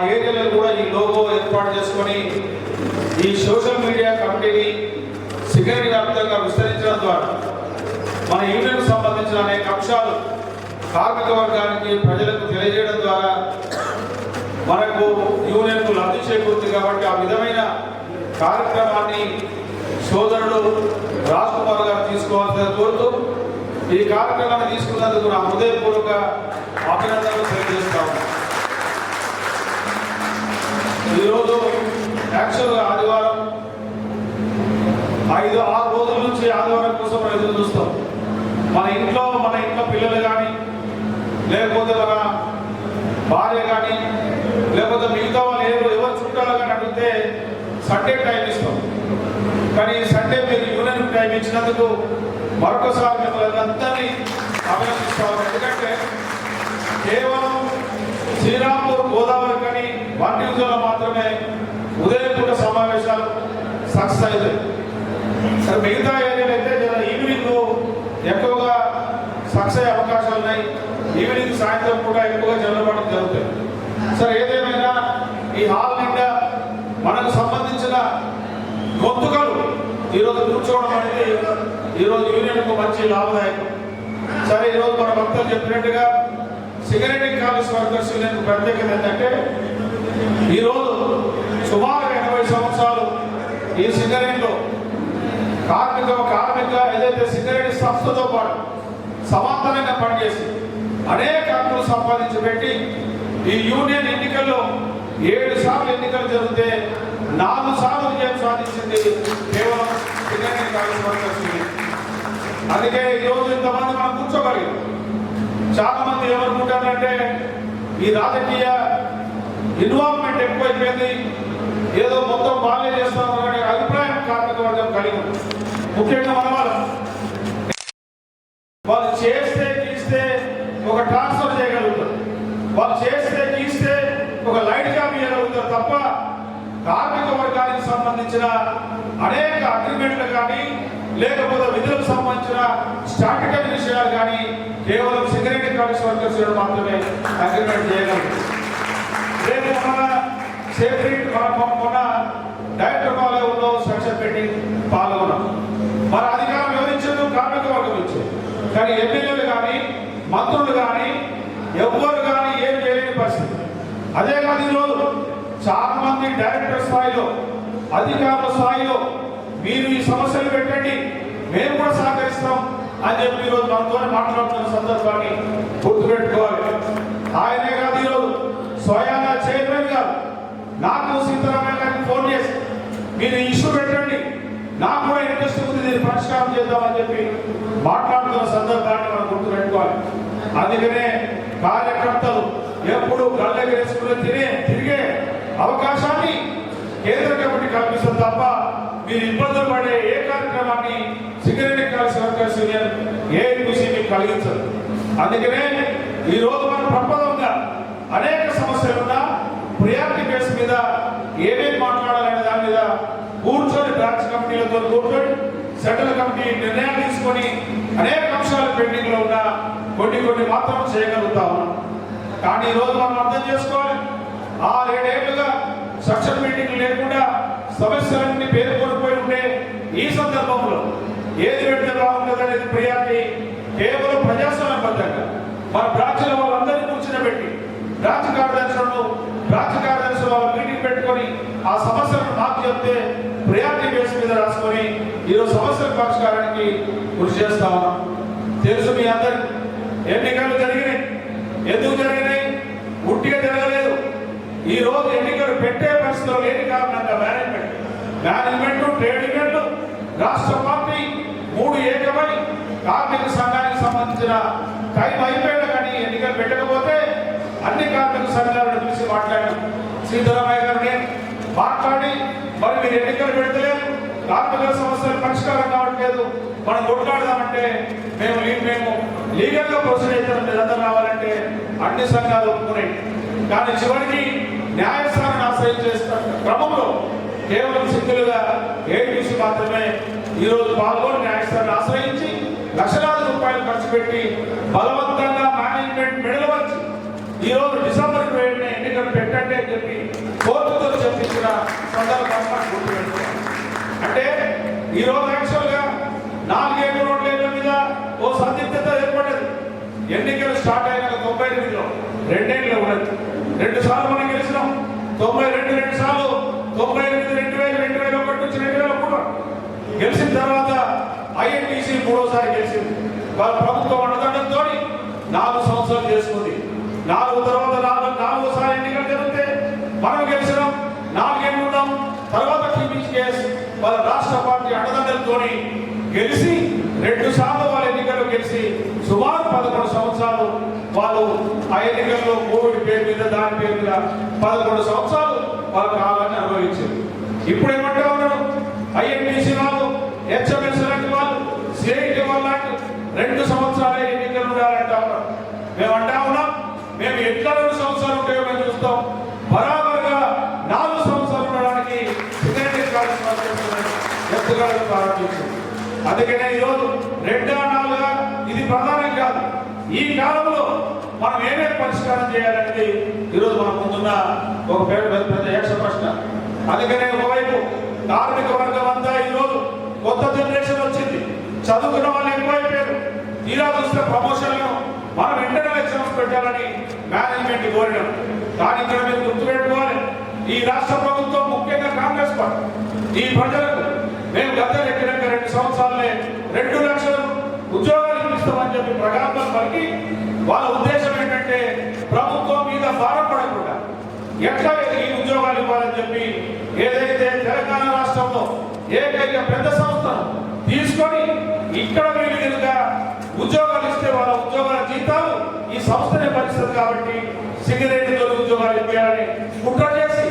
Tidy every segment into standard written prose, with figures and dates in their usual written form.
ఏరియాలో కూడా ఈ లోగో ఏర్పాటు చేసుకొని ఈ సోషల్ మీడియా కమిటీని సిగరెట్ వ్యాప్తంగా విస్తరించడం ద్వారా మన యూనియన్కు సంబంధించిన అనేక అంశాలు కార్మిక వర్గానికి ప్రజలకు తెలియజేయడం ద్వారా మనకు యూనియన్కు లబ్ధి చేకూరుతుంది. కాబట్టి ఆ విధమైన కార్యక్రమాన్ని సోదరుడు రాజ్ కుమార్ గారు తీసుకోవాల్సిందిగా కోరుతూ ఈ కార్యక్రమాన్ని తీసుకున్నందుకు నా హృదయపూర్వక అభినందనలు తెలియజేస్తాను. ఈరోజు యాక్చువల్గా ఆదివారం 5-6 రోజుల నుంచి ఆదివారం కోసం ఎదురు చూస్తాం. మన ఇంట్లో పిల్లలు కానీ లేకపోతే మన భార్య కానీ లేకపోతే మిగతా వాళ్ళు ఎవరు చుట్టాలు కానీ అడిగితే సండే టైం ఇస్తాం. కానీ సండే మీరు యూనియన్ టైం ఇచ్చినందుకు మరొకసారి మిమ్మల్ని అందరినీ అభినందిస్తాము. ఎందుకంటే కేవలం శ్రీరాంపూర్ గోదావరి కానీ 1 డివిజన్లో మాత్రమే ఉదయపూట సమావేశాలు సక్సెస్ అవుతాయి. సరే మిగతా ఏరియాలు అయితే ఈవినింగ్ ఎక్కువగా సక్సెస్ అయ్యే అవకాశాలు ఉన్నాయి. ఈవినింగ్ సాయంత్రం కూడా ఎక్కువగా జరగడం జరుగుతాయి. సరే ఏదేమైనా ఈ హాల్ నిండా మనకు సంబంధించిన గొంతుకలు ఈరోజు కూర్చోవడం అనేది ఈరోజు యూనియన్కు మంచి లాభదాయకం. సరే ఈరోజు మన భక్తులు చెప్పినట్టుగా సిగరెట్ కాలేజ్ వర్కర్స్ యూనియన్ ప్రత్యేకత ఏంటంటే ఈరోజు సుమారు 80 సంవత్సరాలు ఈ సిగరెట్లో కార్మిక ఏదైతే సిగరెట్ సంస్థతో పాటు సమాంతరంగా పనిచేసి అనేక హక్కులు సంపాదించి పెట్టి ఈ యూనియన్ ఎన్నికల్లో 7 సార్లు ఎన్నికలు జరిగితే 4 సార్లు విజయం సాధించింది కేవలం సిగరెట్ కాలేజ్ వర్కర్స్ యూనియన్. అందుకే ఈరోజు ఇంతమంది మనం కూర్చోగలిగాం. చాలా మంది ఏమనుకుంటారంటే ఈ రాజకీయ ఇన్వాల్వ్మెంట్ ఎక్కువైపోయింది, ఏదో మొత్తం బాగా చేస్తామని అనే అభిప్రాయం కార్మిక వర్గం కలిగి ఉంది. ముఖ్యంగా మన వాళ్ళు చేస్తే గీస్తే ఒక ట్రాన్స్ఫర్ చేయగలుగుతారు, వాళ్ళు చేస్తే గీస్తే ఒక లైట్ జాబ్ ఇవ్వగలుగుతారు తప్ప కార్మిక వర్గానికి సంబంధించిన అనేక అగ్రిమెంట్లు కానీ లేకపోతే విధులకు సంబంధించిన స్టాటికల్ విషయాలు కానీ కేవలం సిగరెట్ కాలేజ్ వర్కర్స్ మాత్రమే అగ్రిమెంట్ చేయగలరు. రేపు మన డైరెక్టర్ కాలేజీలో సెక్షన్ పెట్టి పాల్గొన్నాం. మన అధికారం వివరించారు, కార్మిక వర్గం ఇచ్చారు. కానీ ఎమ్మెల్యేలు కానీ మంత్రులు కానీ ఎవ్వరు కానీ ఏం చేయలేని పరిస్థితి. అదే కాదు ఈరోజు చాలా మంది డైరెక్టర్ స్థాయిలో అధికారుల స్థాయిలో మీరు ఈ సమస్యలు పెట్టండి మేము కూడా సహకరిస్తాం అని చెప్పి ఈరోజు మనతో మాట్లాడుతున్న సందర్భాన్ని గుర్తుపెట్టుకోవాలి. ఆయనే కాదు ఈరోజు స్వయంగా చైర్మన్ గారు నాకు సీతారామయ్య గారికి ఫోన్ చేసి మీరు ఇష్యూ పెట్టండి, నాకు కూడా ఇంట్రెస్ట్ ఉంది, దీన్ని పరిష్కారం చేద్దామని చెప్పి మాట్లాడుతున్న సందర్భాన్ని మనం గుర్తుపెట్టుకోవాలి. అందుకనే కార్యకర్తలు ఎప్పుడు గళ్ళెగరేసుకుని తిరిగే అవకాశాన్ని కేంద్ర కమిటీ కల్పిస్తుంది తప్ప మీరు ఇబ్బందులు పడే ఏ కార్యక్రమాన్ని cigarette college workers union AIPC మీకు కలిగించదు. అందుకనే ఈ రోజు మన ప్రపంచంగా అనేక సమస్యలున్నా ప్రియారిటీ బేస్ మీద ఏమేమి మాట్లాడాలనే దాని మీద కూర్చొని బ్రాంచ్ కమిటీలతో కూర్చొని సెంట్రల్ కమిటీ నిర్ణయాలు తీసుకొని అనేక అంశాలు పెండింగ్ లో ఉన్న కొన్ని మాత్రం చేయగలుగుతా ఉన్నాం. కానీ ఈ రోజు మనం అర్థం చేసుకోవాలి, 6-7 ఏళ్లుగా సెక్షన్ మీటింగ్ లేకుండా సమస్యలన్నీ పేర్కొనిపోయి ఉంటే ఈ సందర్భంలో ఏది పెడితే బాగుంటుంది అనేది ప్రియారిటీ కేవలం ప్రజాస్వామ్యబద్ధంగా మన బ్రాంచ్ల వాళ్ళందరినీ కూర్చుని బ్రాంచ్ కార్యదర్శులు వాళ్ళ మీటింగ్ పెట్టుకొని ఆ సమస్యలను మాకు చెప్తే ప్రియారిటీ బేస్ మీద రాసుకొని ఈరోజు సమస్యల పరిష్కారానికి కృషి చేస్తా ఉన్నాం. తెలుసు మీ అందరికి ఎన్నికలు జరిగినాయి. ఎందుకు జరిగినాయి? ఉట్టిగా జరగలేదు. ఈ రోజు ఎన్నికలు పెట్టే పరిస్థితులు లేని కారణంగా మేనేజ్మెంట్ ట్రేడ్ యూనియన్లు రాష్ట్ర పార్టీ 3 ఏకమై కార్మిక సంఘానికి సంబంధించిన టైం అయిపోయినా కానీ ఎన్నికలు పెట్టకపోతే అన్ని కార్మిక సంఘాలను పిలిచి మాట్లాడారు. సీతారామయ్య గారిని మాట్లాడి మరి మీరు ఎన్నికలు పెడతలేదు, కార్మిక సమస్యలు పరిష్కారం కావట్లేదు, మనం కొట్లాడదామంటే మేము లీగల్గా ప్రొసీడ్ అయితే మీరందరూ రావాలంటే అన్ని సంఘాలు ఒప్పుకున్నాయి. కానీ చివరికి న్యాయస్థానాన్ని ఆశ్రయించే క్రమంలో కేవలం సింగిల్గా ఏఐటీసీ మాత్రమే ఈరోజు పాల్గొని న్యాయస్థానాన్ని ఆశ్రయించి లక్షలాది రూపాయలు ఖర్చు పెట్టి బలవంతంగా మేనేజ్మెంట్ మెడలు వచ్చి ఈ రోజు డిసెంబర్ 27 ఎన్నికలు పెట్టండి అని చెప్పి కోర్టుతో చెప్పించిన సందర్భంగా గుర్తుపెట్టుకోవాలి. అంటే ఈ రోజు యాక్చువల్గా 4 ఏళ్ళు 2 ఏళ్ల మీద ఓ సందిగ్ధత ఏర్పడేది. ఎన్నికలు స్టార్ట్ అయిన 98లో 2 ఏళ్ళు ఉన్నది. 2 సార్లు మనం గెలిచినాం. 92 2 సార్లు, 98 2000 2001 నుంచి 2003 గెలిచిన తర్వాత ఐఎన్టీసీ 3వసారి గెలిచింది. వాళ్ళ ప్రభుత్వం అండదండంతో 4 సంవత్సరాలు చేసుకుంది. 4 తర్వాత 4వసారి ఎన్నికలు జరిగితే మనం గెలిచినాం. 4 ఏళ్ళు ఉన్నాం. తర్వాత టీపీఎస్ వాళ్ళ రాష్ట్ర పార్టీ అండదండలతో గెలిచి 2 సార్లు వాళ్ళ ఎన్నికల్లో గెలిచి సుమారు 11 సంవత్సరాలు వాళ్ళు ఆ ఎన్నికల్లో కోవిడ్ పేరు మీద దాని పేరు మీద 11 సంవత్సరాలు వాళ్ళ కాలాన్ని అనుభవించారు. ఇప్పుడు ఏమంటా ఉన్నారు ఐఎన్టీసీ వాళ్ళు, హెచ్ఎంఎస్ లాంటి వాళ్ళు, సిఐటి వాళ్ళు లాంటి 2 సంవత్సరాలే ఎన్నికలు ఉండాలంటా ఉన్నారు. మేము అంటా ఉన్నాం, మేము ఎట్లా 2 సంవత్సరాలు ఉంటాయో మేము చూస్తాం. బరాబర్గా 4 సంవత్సరాలు ఉండడానికి ఎత్తుగడలు ప్రారంభించింది. అందుకనే ఈరోజు 2 4 ఇది ప్రధానం కాదు. ఈ కాలంలో మనం ఏమేమి పరిష్కారం చేయాలనేది ఈరోజు మన ముందున్న ఒక పెద్ద యక్ష ప్రశ్న. అందుకనే ఒకవైపు కార్మిక వర్గం అంతా ఈరోజు కొత్త జనరేషన్ వచ్చింది, చదువుకున్న వాళ్ళు ఎక్కువైపోయారు. తీరా చూస్తే ప్రమోషన్లను మనం ఇంటర్నల్ ఎగ్జామ్స్ పెట్టాలని మేనేజ్మెంట్ కోరినాం. కానీ ఇక్కడ మీరు గుర్తుపెట్టుకోవాలి, ఈ రాష్ట్ర ప్రభుత్వం ముఖ్యంగా కాంగ్రెస్ పార్టీ ఈ ప్రజలకు మేము గత లెక్కినాక 2 సంవత్సరాలనే 2 లక్షల ఉద్యోగాలు ఇప్పిస్తామని చెప్పి ప్రగల్భాలు పలికి వాళ్ళ ఉద్దేశం ఏంటంటే ప్రభుత్వం మీద భారం పడకుండా ఎట్లా ఈ ఉద్యోగాలు ఇవ్వాలని చెప్పి ఏదైతే తెలంగాణ రాష్ట్రంలో ఏకైక పెద్ద సంస్థను తీసుకొని ఇక్కడ వీళ్ళు కనుక ఉద్యోగాలు ఇస్తే వాళ్ళ ఉద్యోగాల జీతాలు ఈ సంస్థనే భరిస్తుంది. కాబట్టి సింగరేణితో ఉద్యోగాలు ఇవ్వాలని కుట్ర చేసి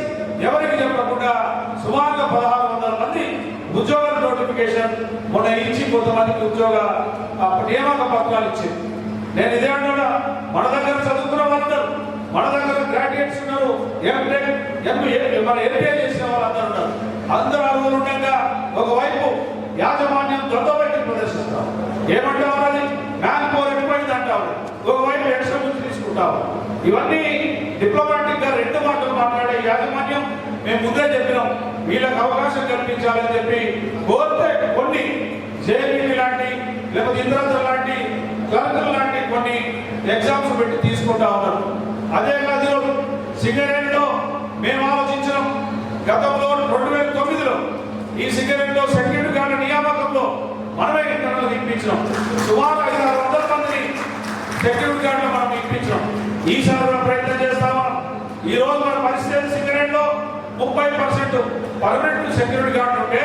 ఎవరికి చెప్పకుండా సుమారుగా 1600 మంది ఉద్యోగాల నోటిఫికేషన్ మొన్న ఇచ్చి కొంతమందికి ఉద్యోగ నియామక పత్రాలు ఇచ్చింది. నేను ఇదే అంటున్నా, మన దగ్గర చదువుకున్న వాళ్ళు, మన దగ్గర గ్రాడ్యుయేట్స్ ఉన్నారు, మన ఎంపీఏ చేసిన వాళ్ళు అందరూ ఉన్నారు. అందరూ అర్హులు ఉండగా ఒకవైపు యాజమాన్యం దొంగబెట్టి ప్రదర్శిస్తాం. ఏమంటావు అది మ్యాన్ పవర్ ఎక్కువైంది అంటావు, ఒకవైపు ఎక్స్ట్రా నుంచి తీసుకుంటావు. ఇవన్నీ డిప్లొమాటిక్ గా 2 మాటలు మాట్లాడే యాజమాన్యం మేము ముందే చెప్పినాం, వీళ్ళకి అవకాశం కల్పించాలని చెప్పి కోరితే కొన్ని జేబీ లాంటి లేకపోతే ఇంద్రాజ లాంటి క్లర్కులు లాంటి కొన్ని ఎగ్జామ్స్ పెట్టి తీసుకుంటా ఉన్నారు. అదే కాదు సింగరేణిలో మేము ఆలోచించినాం, గతంలో 2009లో ఈ సింగరేణిలో సెక్యూరిటీ గార్డు నియామకంలో మనమే ఇంటర్నల్ ఇప్పించినాం. సుమారు 500-600 మందిని సెక్యూరిటీ గార్డులో మనం ఇప్పించినాం. ఈసారి మనం ప్రయత్నం చేస్తామా? ఈ రోజు మన పరిస్థితి సింగరేణిలో 30% పర్మనెంట్ సెక్యూరిటీ గార్డు ఉంటే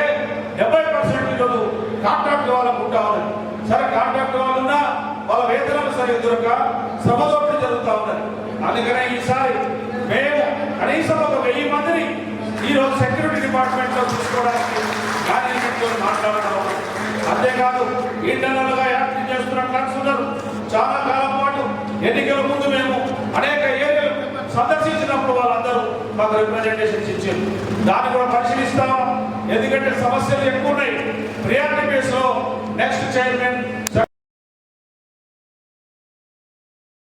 70% ఈరోజు కాంట్రాక్ట్ వాళ్ళకు ఉంటా ఉన్నది. సరే కాంట్రాక్ట్ వాళ్ళు ఉన్నా వాళ్ళ వేతనాలు సరిగ్గా దొరక శ్రమదోపిడీ జరుగుతూ ఉన్నది. అందుకనే ఈసారి మేము కనీసం ఒక 1000 మందిని ఈరోజు సెక్యూరిటీ డిపార్ట్మెంట్ లో చూసుకోవడానికి మేనేజ్మెంట్ తో మాట్లాడడం. అంతేకాదు ఇంటర్నల్ గా యాక్టింగ్ చేస్తున్న క్లర్క్స్ ఉన్నారు. చాలా కాలం పాటు ఎన్నికల ముందు మేము అనేక ఏరియాలు సందర్శించినప్పుడు వాళ్ళందరూ మాకు రిప్రజెంటేషన్స్ ఇచ్చారు. దాన్ని కూడా పరిశీలిస్తాం. ఎందుకంటే సమస్యలు ఎక్కువ ఉన్నాయి. ప్రియారిటీ బేస్ లో నెక్స్ట్ చైర్మన్